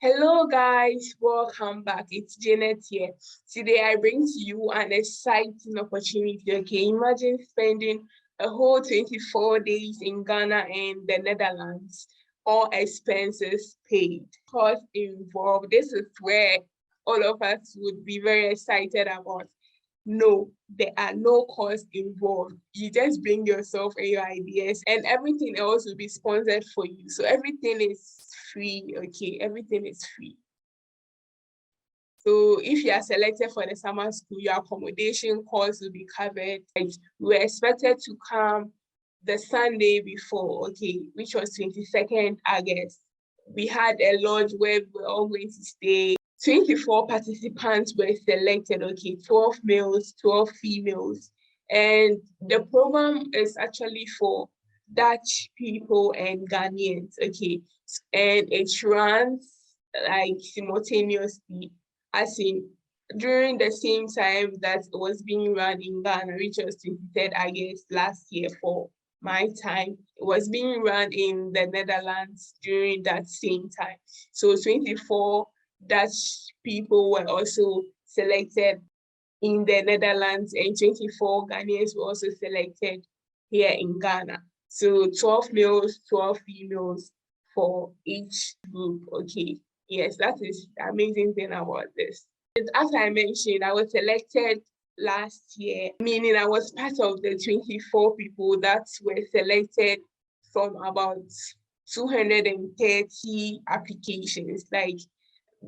Hello guys, welcome back. It's Janet here. Today I bring to you an exciting opportunity. Okay, imagine spending a whole 24 days in Ghana and the Netherlands, all expenses paid. Cost involved. This is where all of us would be very excited about. No, there are no costs involved. You just bring yourself and your ideas, and everything else will be sponsored for you. So everything is free, okay? Everything is free. So if you are selected for the summer school, your accommodation costs will be covered. We were expected to come the Sunday before, okay, which was 22nd August. We had a lodge where we were all going to stay. 24 participants were selected, okay, 12 males, 12 females. And the program is actually for Dutch people and Ghanaians, okay? And it runs like simultaneously, as in during the same time that it was being run in Ghana, which was 23rd August last year for my time. It was being run in the Netherlands during that same time. So 24 Dutch people were also selected in the Netherlands, and 24 Ghanaians were also selected here in Ghana. So 12 males, 12 females for each group, okay. Yes, that is the amazing thing about this. And as I mentioned, I was selected last year, meaning I was part of the 24 people that were selected from about 230 applications. Like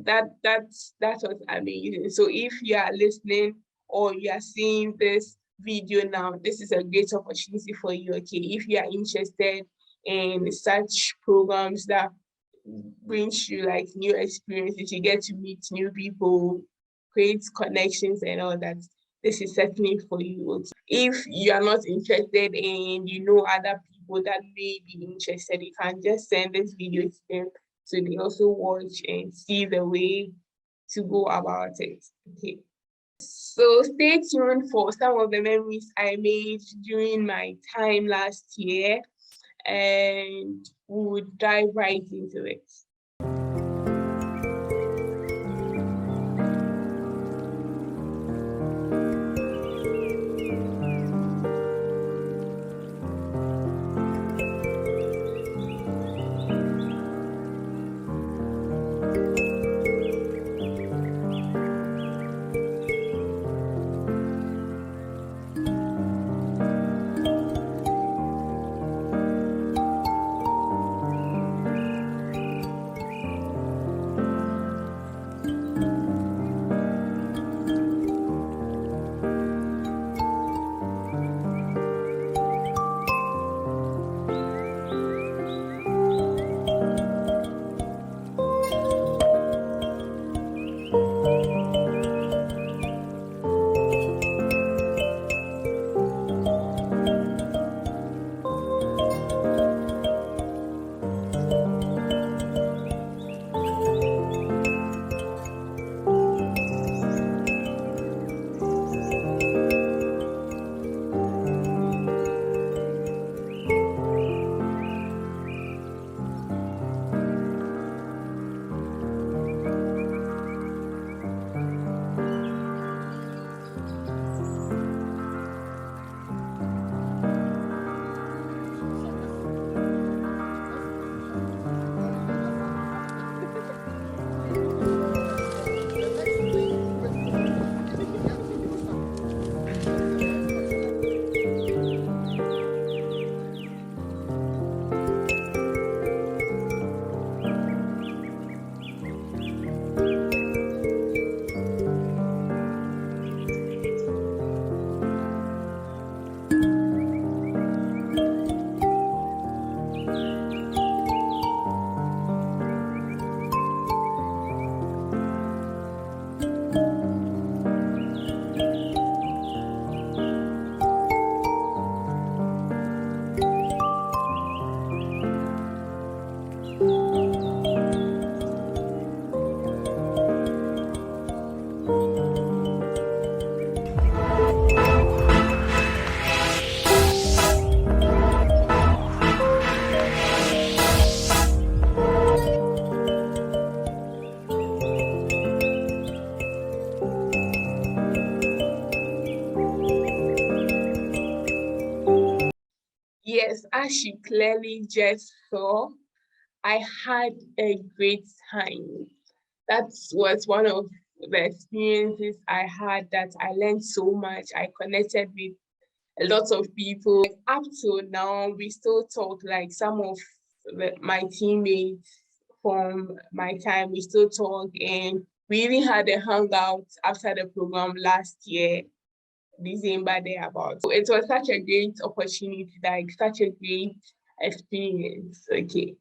that was amazing. So if you are listening or you are seeing this video now, this is a great opportunity for you, okay? If you are interested in such programs that brings you like new experiences, you get to meet new people, create connections and all that, this is certainly for you. If you are not interested and you know other people that may be interested, you can just send this video to them so they also watch and see the way to go about it. Okay. So stay tuned for some of the memories I made during my time last year, and we would dive right into it. as you clearly just saw, I had a great time. That was one of the experiences I had that I learned so much. I connected with a lot of people. Up to now, we still talk, like some of my teammates from my time, we still talk, and we even had a hangout after the program last year, December thereabout. So it was such a great opportunity, like such a great experience. Okay.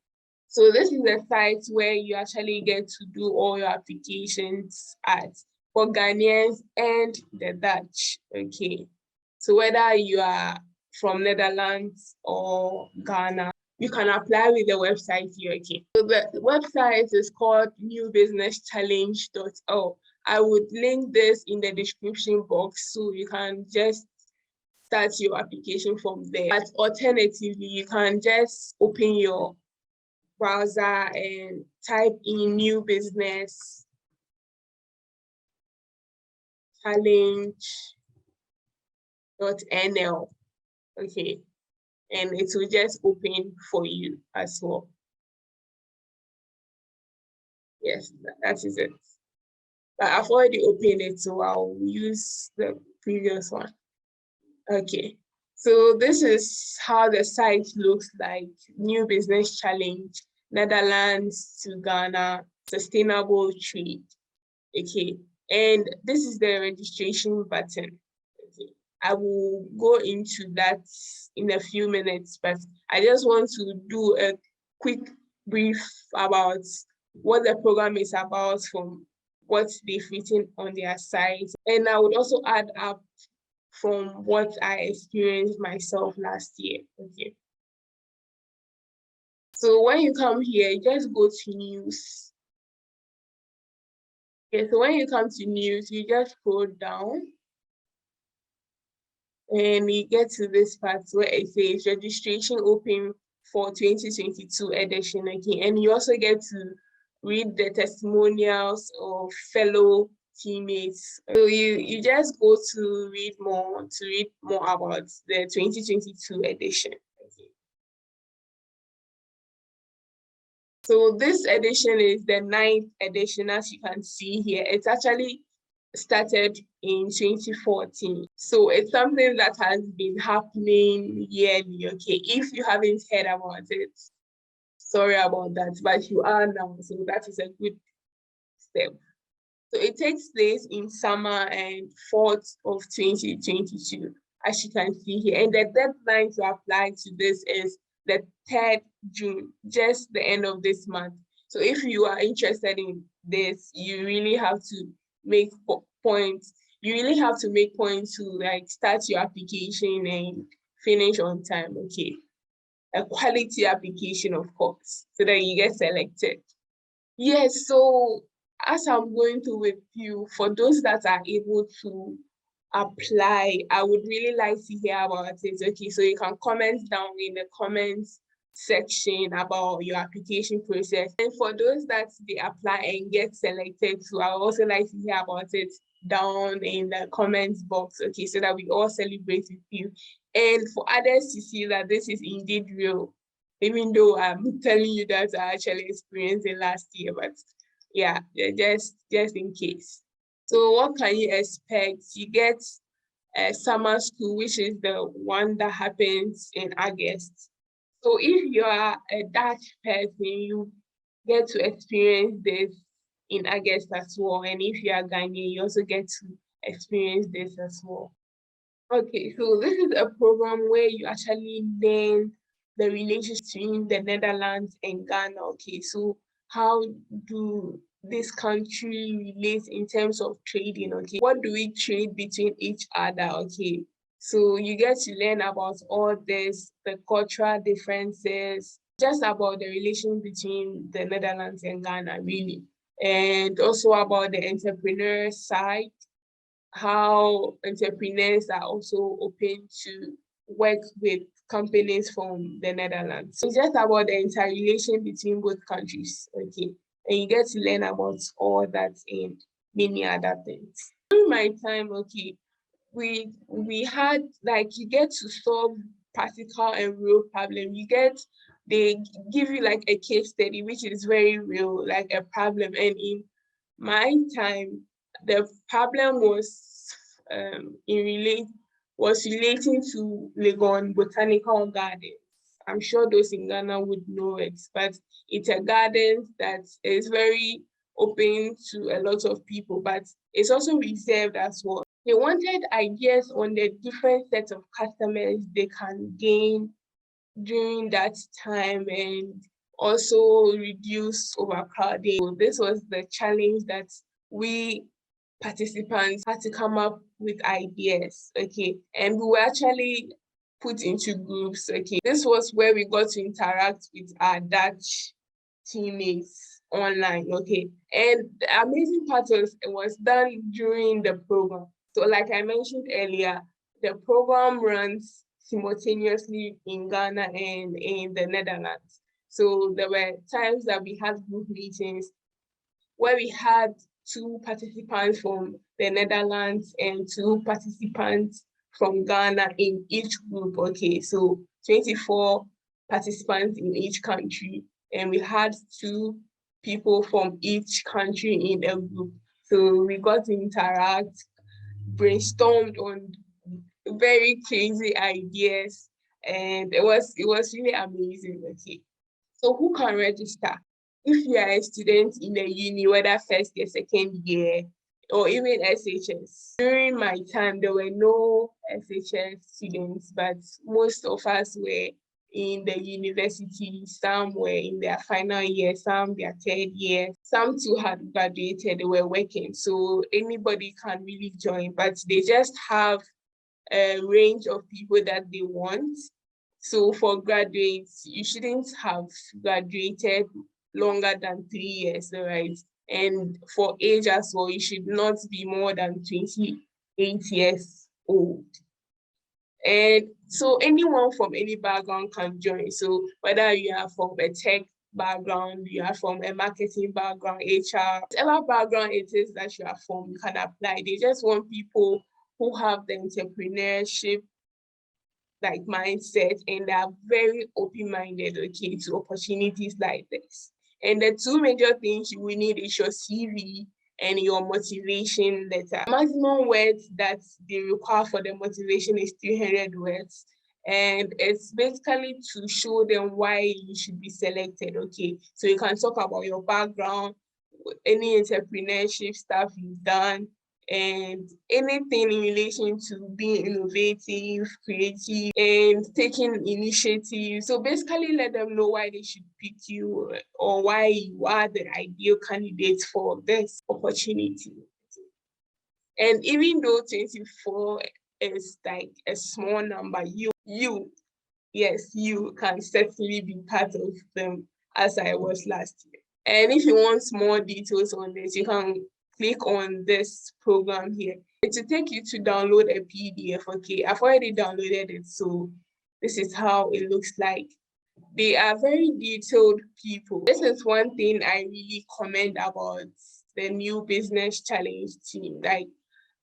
So this is a site where you actually get to do all your applications at for Ghanaians and the Dutch. Okay. So whether you are from Netherlands or Ghana, you can apply with the website here. Okay. So the website is called newbusinesschallenge.org. I would link this in the description box so you can just start your application from there. But alternatively, you can just open your browser and type in new business challenge.nl. Okay, and it will just open for you as well. Yes, that is it. But I've already opened it, so I'll use the previous one. Okay, so this is how the site looks like. New business challenge, Netherlands to Ghana, sustainable trade. Okay, and this is the registration button. Okay, I will go into that in a few minutes, but I just want to do a quick brief about what the program is about from what they've written on their site. And I would also add up from what I experienced myself last year. Okay. So when you come here, you just go to news. Okay, so when you come to news, you just scroll down and you get to this part where it says registration open for 2022 edition. Okay, and you also get to read the testimonials of fellow teammates. So you just go to read more about the 2022 edition. Okay. So this edition is the 9th edition, as you can see here. It's actually started in 2014. So it's something that has been happening yearly. Okay, if you haven't heard about it, sorry about that, but you are now. So that is a good step. So it takes place in summer and fall of 2022, as you can see here. And the deadline to apply to this is the 3rd June, just the end of this month. So if you are interested in this, you really have to make points. You really have to make points to like start your application and finish on time. Okay, a quality application, of course, so that you get selected. Yes, so as I'm going through with you, for those that are able to apply, I would really like to hear about it. Okay, so you can comment down in the comments section about your application process. And for those that they apply and get selected, so I would also like to hear about it down in the comments box, okay, so that we all celebrate with you. And for others to see that this is indeed real, even though I'm telling you that I actually experienced it last year, but yeah, just in case. So what can you expect? You get a summer school, which is the one that happens in August. So if you are a Dutch person, you get to experience this in August as well. And if you are Ghanaian, you also get to experience this as well. Okay, so this is a program where you actually learn the relationship between the Netherlands and Ghana. Okay, so how do this country relate in terms of trading? Okay, what do we trade between each other? Okay, so you get to learn about all this, the cultural differences, just about the relation between the Netherlands and Ghana, really. And also about the entrepreneur side, how entrepreneurs are also open to work with companies from the Netherlands. So it's just about the interrelation between both countries, okay? And you get to learn about all that and many other things. During my time, okay, we had, like, you get to solve practical and real problem. They give you like a case study, which is very real, like a problem. And in my time, the problem was relating to Legon Botanical Garden. I'm sure those in Ghana would know it, but it's a garden that is very open to a lot of people, but it's also reserved as well. They wanted ideas on the different sets of customers they can gain during that time and also reduce overcrowding. So this was the challenge that we participants had to come up with ideas, okay? And we were actually put into groups, okay? This was where we got to interact with our Dutch teammates online, okay? And the amazing part was it was done during the program. So like I mentioned earlier, the program runs simultaneously in Ghana and in the Netherlands. So there were times that we had group meetings where we had 2 participants from the Netherlands and 2 participants from Ghana in each group. Okay, so 24 participants in each country, and we had 2 people from each country in a group. So we got to interact, brainstormed on very crazy ideas, and it was really amazing. Okay, so who can register? If you are a student in a uni, whether first year, second year, or even SHS. During my time, there were no SHS students, but most of us were in the university. Some were in their final year, some their 3rd year. Some too had graduated, they were working. So anybody can really join, but they just have a range of people that they want. So for graduates, you shouldn't have graduated longer than 3 years, right? And for age as well, you should not be more than 28 years old. And so anyone from any background can join. So whether you are from a tech background, you are from a marketing background, HR, whatever background it is that you are from, you can apply. They just want people who have the entrepreneurship like mindset and they are very open-minded, okay, to opportunities like this. And the 2 major things you will need is your CV and your motivation letter. Maximum words that they require for the motivation is 300 words. And it's basically to show them why you should be selected, okay? So you can talk about your background, any entrepreneurship stuff you've done, and anything in relation to being innovative, creative, and taking initiative. So basically let them know why they should pick you or why you are the ideal candidate for this opportunity. And even though 24 is like a small number, yes, you can certainly be part of them as I was last year. And if you want more details on this, you can click on this program here. It will take you to download a PDF, okay? I've already downloaded it, so this is how it looks like. They are very detailed people. This is one thing I really commend about the new business challenge team. Like,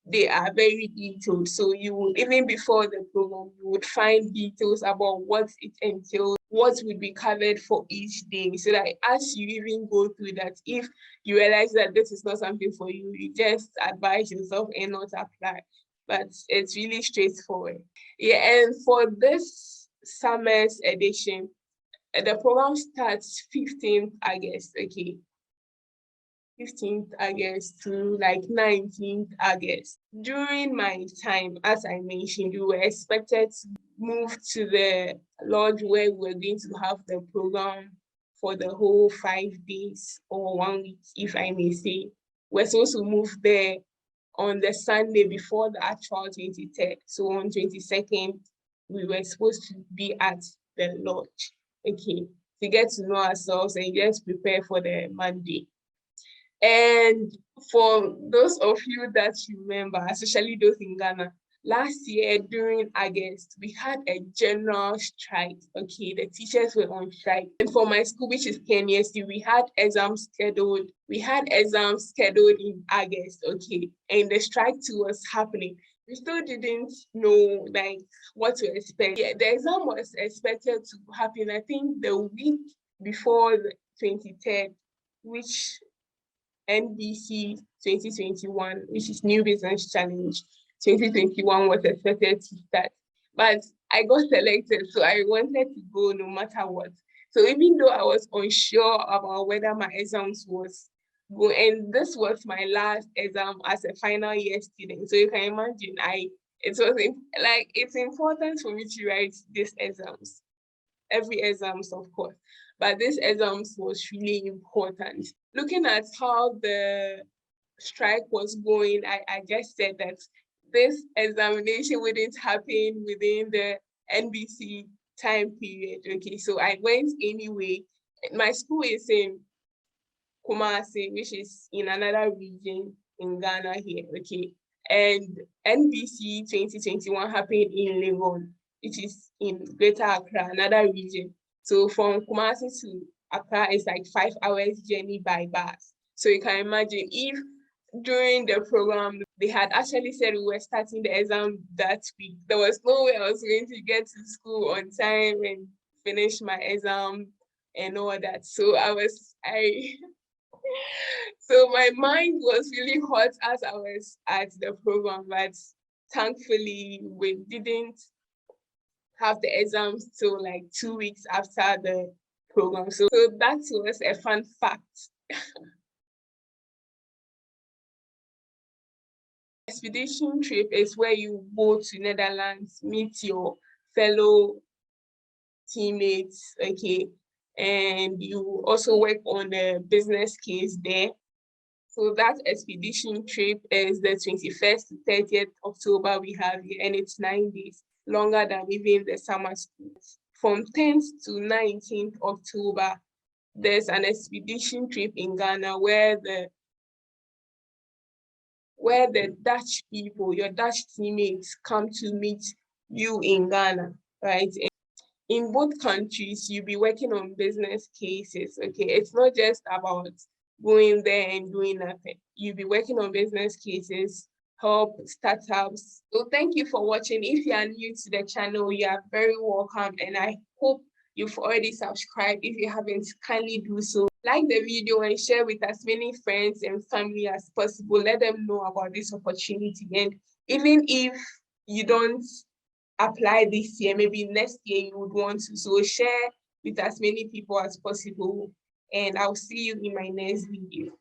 they are very detailed. So you would, even before the program, you would find details about what it entails, what would be covered for each day. So that as you even go through that, if you realize that this is not something for you, you just advise yourself and not apply. But it's really straightforward. Yeah, and for this summer's edition, the program starts 15th August, okay? 15th August to like 19th August. During my time, as I mentioned, we were expected to move to the lodge where we're going to have the program for the whole 5 days or 1 week, if I may say. We're supposed to move there on the Sunday before the actual 23rd. So on 22nd, we were supposed to be at the lodge, okay, to get to know ourselves and just prepare for the Monday. And for those of you that remember, especially those in Ghana, last year during August, we had a general strike. Okay, the teachers were on strike. And for my school, which is KNSU, we had exams scheduled. We had exams scheduled in August, okay, and the strike too was happening. we still didn't know like what to expect. Yeah, the exam was expected to happen, I think, the week before the 23rd, which NBC 2021, which is New Business Challenge 2021, was expected to start. But I got selected, so I wanted to go no matter what. So even though I was unsure about whether my exams was go, and this was my last exam as a final year student. So you can imagine, it's important for me to write these exams, every exams, of course, but this exams was really important. Looking at how the strike was going, I just said that this examination wouldn't happen within the NBC time period. Okay, so I went anyway. My school is in Kumasi, which is in another region in Ghana here. Okay, and NBC 2021 happened in Legon, which is in Greater Accra, another region. So from Kumasi to Accra is like 5 hours journey by bus. So you can imagine if during the program they had actually said we were starting the exam that week, there was no way I was going to get to school on time and finish my exam and all that. So so my mind was really hot as I was at the program, but thankfully we didn't have the exams till like 2 weeks after the program. So that was a fun fact. Expedition trip is where you go to Netherlands, meet your fellow teammates, okay, and you also work on a business case there. So that expedition trip is the 21st to 30th October we have here, and it's 9 days, longer than even the summer school. From 10th to 19th October, there's an expedition trip in Ghana where the Dutch people, your Dutch teammates, come to meet you in Ghana, right? In both countries, you'll be working on business cases, okay? It's not just about going there and doing nothing. You'll be working on business cases, help startups. So thank you for watching. If you are new to the channel, you are very welcome, and I hope you've already subscribed. If you haven't, kindly do so. Like the video and share with as many friends and family as possible. Let them know about this opportunity. And even if you don't apply this year, maybe next year you would want to. So share with as many people as possible. And I'll see you in my next video.